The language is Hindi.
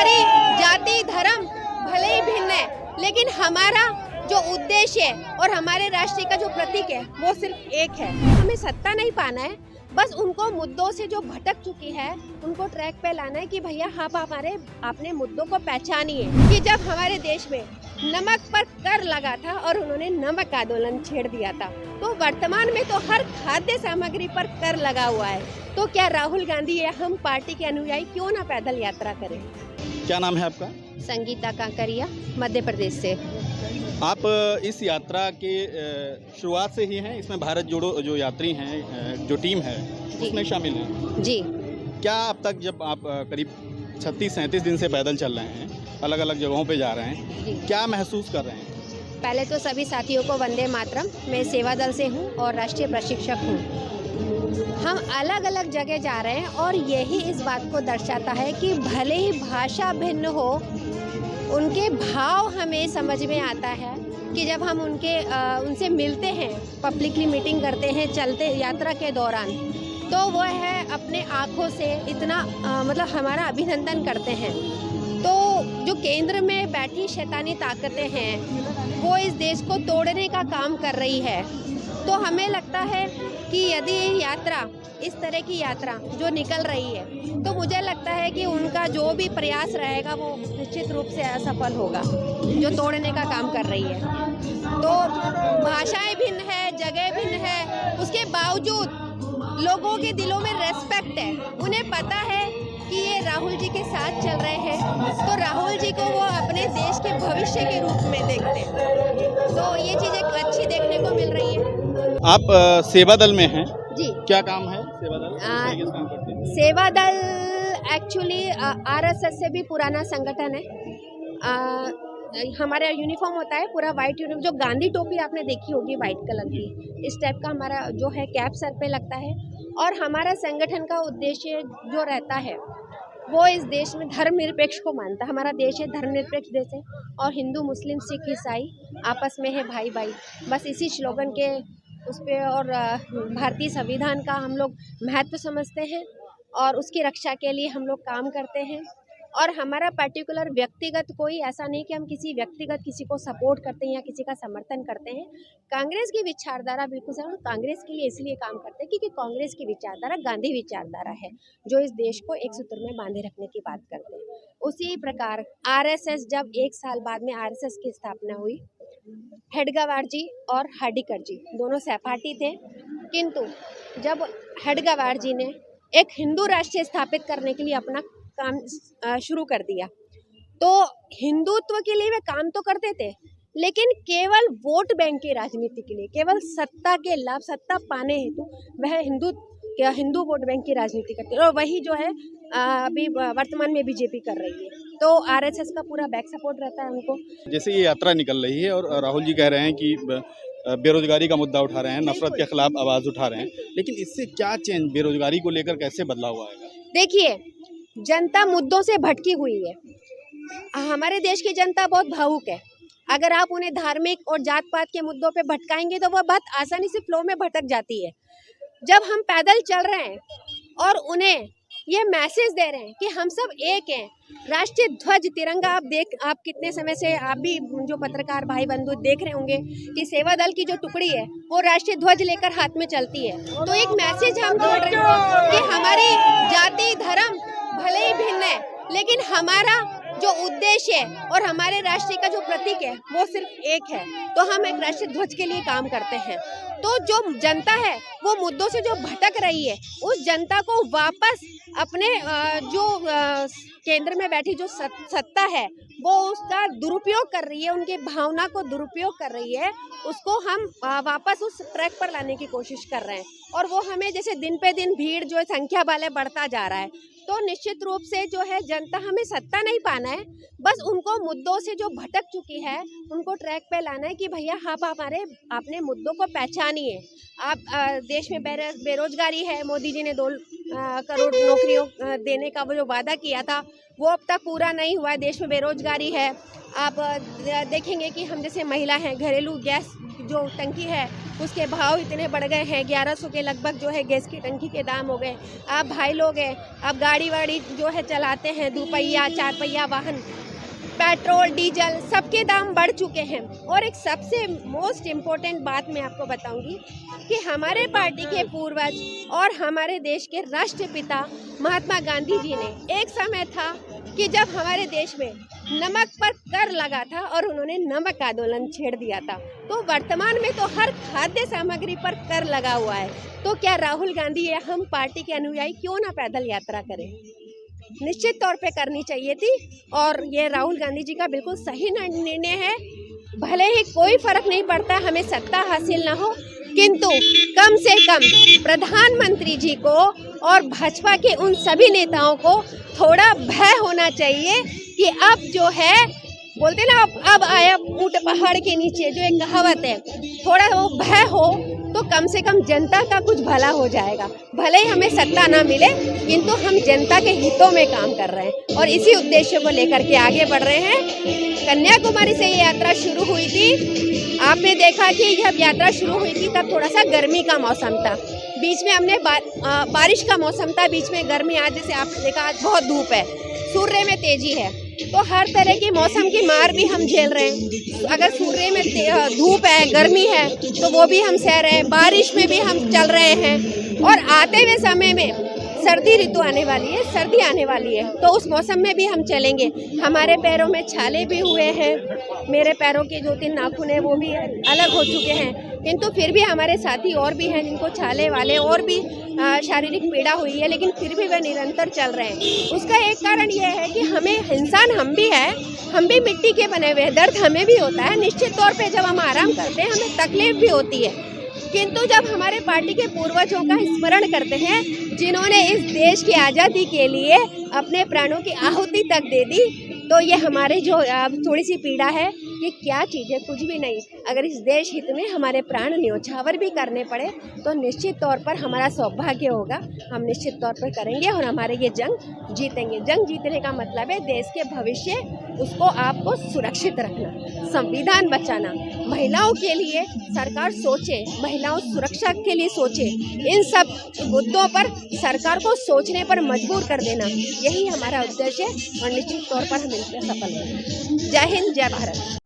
हमारी जाति धर्म भले ही भिन्न है, लेकिन हमारा जो उद्देश्य है और हमारे राष्ट्र का जो प्रतीक है वो सिर्फ एक है। हमें सत्ता नहीं पाना है, बस उनको मुद्दों से जो भटक चुकी है उनको ट्रैक पे लाना है कि भैया आप हमारे अपने मुद्दों को पहचानिए। कि जब हमारे देश में नमक पर कर लगा था और उन्होंने नमक आंदोलन छेड़ दिया था, तो वर्तमान में तो हर खाद्य सामग्री पर कर लगा हुआ है। तो क्या राहुल गांधी या हम पार्टी के अनुयायी क्यों ना पैदल यात्रा करें। क्या नाम है आपका? संगीता कांकरिया, मध्य प्रदेश से। आप इस यात्रा के शुरुआत से ही हैं, इसमें भारत जोड़ो जो यात्री हैं, जो टीम है उसमें शामिल हैं जी। क्या अब तक जब आप करीब 36-37 दिन से पैदल चल रहे हैं, अलग अलग जगहों पे जा रहे हैं, जी। क्या महसूस कर रहे हैं? पहले तो सभी साथियों को वंदे मातरम। मैं सेवा दल से हूँ और राष्ट्रीय प्रशिक्षक हूँ। हम अलग अलग जगह जा रहे हैं और यही इस बात को दर्शाता है कि भले ही भाषा भिन्न हो, उनके भाव हमें समझ में आता है कि जब हम उनसे मिलते हैं, पब्लिकली मीटिंग करते हैं, चलते यात्रा के दौरान, तो वो है अपने आँखों से इतना मतलब हमारा अभिनंदन करते हैं। तो जो केंद्र में बैठी शैतानी ताकतें हैं वो इस देश को तोड़ने का काम कर रही है। तो हमें लगता है कि यदि ये यात्रा, इस तरह की यात्रा जो निकल रही है, तो मुझे लगता है कि उनका जो भी प्रयास रहेगा वो निश्चित रूप से असफल होगा, जो तोड़ने का काम कर रही है। तो भाषाएं भिन्न है, जगह भिन्न है, उसके बावजूद लोगों के दिलों में रेस्पेक्ट है। उन्हें पता है कि ये राहुल जी के साथ चल रहे हैं, तो राहुल जी को वो अपने देश के भविष्य के रूप में देखते हैं। तो ये चीज़ें अच्छी देखने को मिल रही है। आप सेवा दल में हैं जी। क्या काम है सेवा दल? किस काम करते हैं? सेवा दल एक्चुअली आरएसएस से भी पुराना संगठन है। हमारा यूनिफॉर्म होता है पूरा वाइट यूनिफॉर्म, जो गांधी टोपी आपने देखी होगी वाइट कलर की, इस टाइप का हमारा जो है कैप सर पे लगता है। और हमारा संगठन का उद्देश्य जो रहता है वो इस देश में धर्मनिरपेक्ष को मानता है। हमारा देश है धर्मनिरपेक्ष देश है और हिंदू मुस्लिम सिख ईसाई आपस में है भाई भाई। बस इसी स्लोगन के उस पर और भारतीय संविधान का हम लोग महत्व समझते हैं और उसकी रक्षा के लिए हम लोग काम करते हैं। और हमारा पर्टिकुलर व्यक्तिगत कोई ऐसा नहीं कि हम किसी व्यक्तिगत किसी को सपोर्ट करते हैं या किसी का समर्थन करते हैं। कांग्रेस की विचारधारा बिल्कुल सही, कांग्रेस के लिए इसलिए काम करते हैं क्योंकि कांग्रेस की विचारधारा गांधी विचारधारा है, जो इस देश को एक सूत्र में बांधे रखने की बात करते हैं। उसी प्रकार आरएसएस, जब 1 साल बाद में आरएसएस की स्थापना हुई, हेडगेवार जी और हार्डिकर जी दोनों सहपाठी थे, किंतु जब हेडगेवार जी ने एक हिंदू राष्ट्र स्थापित करने के लिए अपना काम शुरू कर दिया, तो हिंदुत्व के लिए वे काम तो करते थे, लेकिन केवल वोट बैंक की राजनीति के लिए, केवल सत्ता के लाभ, सत्ता पाने हेतु वह हिंदू वोट बैंक की राजनीति करते हैं। और वही जो है अभी वर्तमान में बीजेपी कर रही है। तो आरएसएस का पूरा बैक सपोर्ट रहता है उनको। जैसे ये यात्रा निकल रही है और राहुल जी कह रहे हैं कि बेरोजगारी का मुद्दा उठा रहे हैं, नफरत के खिलाफ आवाज़ उठा रहे हैं, लेकिन इससे क्या चेंज, बेरोजगारी को लेकर कैसे बदलाव आएगा? देखिए, जनता मुद्दों से भटकी हुई है। हमारे देश की जनता बहुत भावुक है। अगर आप उन्हें धार्मिक और जात पात के मुद्दों पे भटकाएंगे तो वह बहुत आसानी से फ्लो में भटक जाती है। जब हम पैदल चल रहे हैं और उन्हें ये मैसेज दे रहे हैं कि हम सब एक हैं, राष्ट्रीय ध्वज तिरंगा, आप कितने समय से, आप भी जो पत्रकार भाई बंधु देख रहे होंगे कि सेवा दल की जो टुकड़ी है वो राष्ट्रीय ध्वज लेकर हाथ में चलती है। तो एक मैसेज हम दे रहे हैं कि हमारी जाति धर्म भले ही भिन्न है, लेकिन हमारा जो उद्देश्य है और हमारे राष्ट्र का जो प्रतीक है वो सिर्फ एक है। तो हम एक राष्ट्रीय ध्वज के लिए काम करते हैं। तो जो जनता है वो मुद्दों से जो भटक रही है, उस जनता को वापस अपने जो केंद्र में बैठी जो सत्ता है वो उसका दुरुपयोग कर रही है, उनकी भावना को दुरुपयोग कर रही है, उसको हम वापस उस ट्रैक पर लाने की कोशिश कर रहे हैं। और वो हमें जैसे दिन पे दिन भीड़ जो संख्या वाले बढ़ता जा रहा है, तो निश्चित रूप से जो है जनता, हमें सत्ता नहीं पाना है, बस उनको मुद्दों से जो भटक चुकी है उनको ट्रैक पे लाना है कि भैया आप हमारे अपने मुद्दों को पहचानिए। आप देश में बेरोजगारी है, मोदी जी ने 2 करोड़ नौकरियों देने का वो जो वादा किया था वो अब तक पूरा नहीं हुआ है। देश में बेरोजगारी है। आप देखेंगे कि हम जैसे महिला हैं, घरेलू गैस जो टंकी है उसके भाव इतने बढ़ गए हैं, 1100 के लगभग जो है गैस की टंकी के दाम हो गए। आप भाई लोग हैं, आप गाड़ी वाड़ी जो है चलाते हैं, दुपहिया 4 पहिया वाहन, पेट्रोल डीजल सबके दाम बढ़ चुके हैं। और एक सबसे मोस्ट इम्पोर्टेंट बात मैं आपको बताऊंगी कि हमारे पार्टी के पूर्वज और हमारे देश के राष्ट्रपिता महात्मा गांधी जी ने, एक समय था कि जब हमारे देश में नमक पर कर लगा था और उन्होंने नमक आंदोलन छेड़ दिया था। तो वर्तमान में तो हर खाद्य सामग्री पर कर लगा हुआ है। तो क्या राहुल गांधी या हम पार्टी के अनुयायी क्यों ना पैदल यात्रा करें? निश्चित तौर पे करनी चाहिए थी और ये राहुल गांधी जी का बिल्कुल सही निर्णय है। भले ही कोई फर्क नहीं पड़ता हमें सत्ता हासिल ना हो, किंतु कम से कम प्रधानमंत्री जी को और भाजपा के उन सभी नेताओं को थोड़ा भय होना चाहिए कि अब जो है बोलते ना अब आया ऊंट पहाड़ के नीचे, जो एक कहावत है, थोड़ा वो भय हो तो कम से कम जनता का कुछ भला हो जाएगा। भले ही हमें सत्ता ना मिले किंतु हम जनता के हितों में काम कर रहे हैं और इसी उद्देश्य को लेकर के आगे बढ़ रहे हैं। कन्याकुमारी से ये यात्रा शुरू हुई थी। आपने देखा कि जब यात्रा शुरू हुई थी तब थोड़ा सा गर्मी का मौसम था, बीच में हमने बारिश का मौसम था, बीच में गर्मी। आज जैसे आपने देखा आज बहुत धूप है, सूर्य में तेजी है, तो हर तरह की मौसम की मार भी हम झेल रहे हैं। अगर सूर्य में धूप है, गर्मी है, तो वो भी हम सह रहे हैं, बारिश में भी हम चल रहे हैं। और आते हुए समय में सर्दी ऋतु आने वाली है, सर्दी आने वाली है, तो उस मौसम में भी हम चलेंगे। हमारे पैरों में छाले भी हुए हैं, मेरे पैरों के 2-3 नाखून हैं वो भी अलग हो चुके हैं, किंतु फिर भी हमारे साथी और भी हैं जिनको छाले वाले और भी शारीरिक पीड़ा हुई है, लेकिन फिर भी वे निरंतर चल रहे हैं। उसका एक कारण यह है कि हमें इंसान हम भी हैं, हम भी मिट्टी के बने हुए हैं, दर्द हमें भी होता है। निश्चित तौर पे जब हम आराम करते हैं हमें तकलीफ भी होती है, किंतु जब हमारे पार्टी के पूर्वजों का स्मरण करते हैं जिन्होंने इस देश की आज़ादी के लिए अपने प्राणों की आहुति तक दे दी, तो ये हमारे जो थोड़ी सी पीड़ा है ये क्या चीज़ है, कुछ भी नहीं। अगर इस देश हित में हमारे प्राण न्योछावर भी करने पड़े तो निश्चित तौर पर हमारा सौभाग्य होगा, हम निश्चित तौर पर करेंगे और हमारे ये जंग जीतेंगे। जंग जीतने का मतलब है देश के भविष्य उसको आपको सुरक्षित रखना, संविधान बचाना, महिलाओं के लिए सरकार सोचे, महिलाओं सुरक्षा के लिए सोचे, इन सब मुद्दों पर सरकार को सोचने पर मजबूर कर देना, यही हमारा उद्देश्य है और निश्चित तौर पर हम इसमें सफल होंगे। जय हिंद, जय भारत।